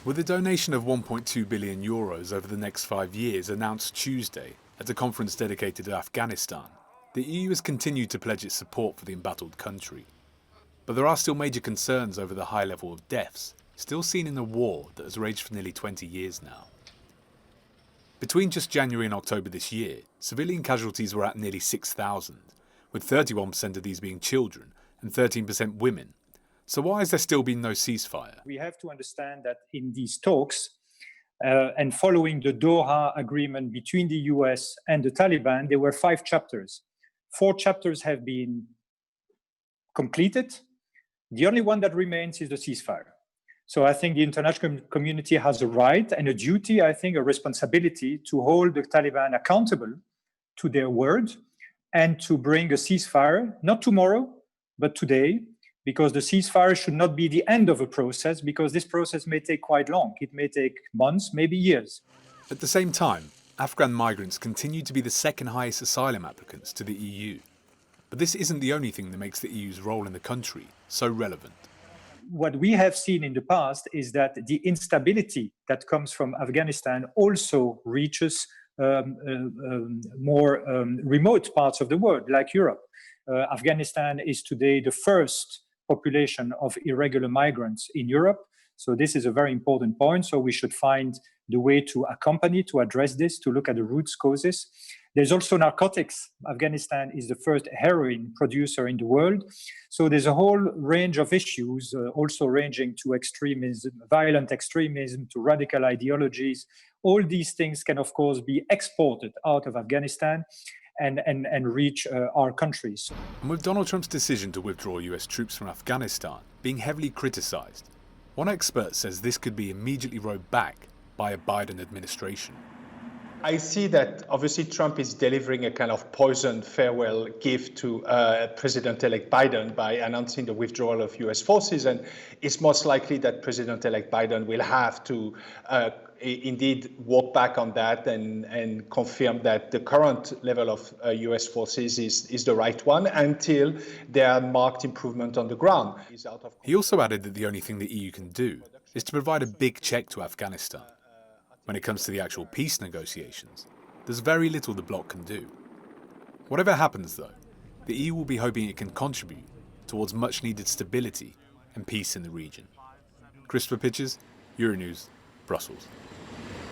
With a donation of €1.2 billion over the next 5 years announced Tuesday at a conference dedicated to Afghanistan, the EU has continued to pledge its support for the embattled country. But there are still major concerns over the high level of deaths still seen in a war that has raged for nearly 20 years now. Between just January and October this year, civilian casualties were at nearly 6,000, with 31% of these being children and 13% women. So why has there still been no ceasefire? We have to understand that in these talks and following the Doha agreement between the US and the Taliban, there were 5 chapters. 4 chapters have been completed. The only one that remains is the ceasefire. So I think the international community has a right and a duty, I think a responsibility to hold the Taliban accountable to their word and to bring a ceasefire, not tomorrow, but today, because the ceasefire should not be the end of a process, because this process may take quite long. It may take months, maybe years. At the same time, Afghan migrants continue to be the second highest asylum applicants to the EU. But this isn't the only thing that makes the EU's role in the country so relevant. What we have seen in the past is that the instability that comes from Afghanistan also reaches more remote parts of the world, like Europe. Afghanistan is today the first population of irregular migrants in Europe. So this is a very important point. So we should find the way to accompany, to address this, to look at the root causes. There's also narcotics. Afghanistan is the first heroin producer in the world. So there's a whole range of issues, also ranging to extremism, violent extremism, to radical ideologies. All these things can, of course, be exported out of Afghanistan and reach our countries. And with Donald Trump's decision to withdraw US troops from Afghanistan being heavily criticized, one expert says this could be immediately rowed back by a Biden administration. I see that obviously Trump is delivering a kind of poisoned farewell gift to President-elect Biden by announcing the withdrawal of US forces, and it's most likely that President-elect Biden will have to indeed walk back on that and confirm that the current level of US forces is the right one until there are marked improvement on the ground. He also added that the only thing the EU can do is to provide a big check to Afghanistan. When it comes to the actual peace negotiations, there's very little the bloc can do. Whatever happens though, the EU will be hoping it can contribute towards much needed stability and peace in the region. Christopher Pitchers, Euronews, Brussels.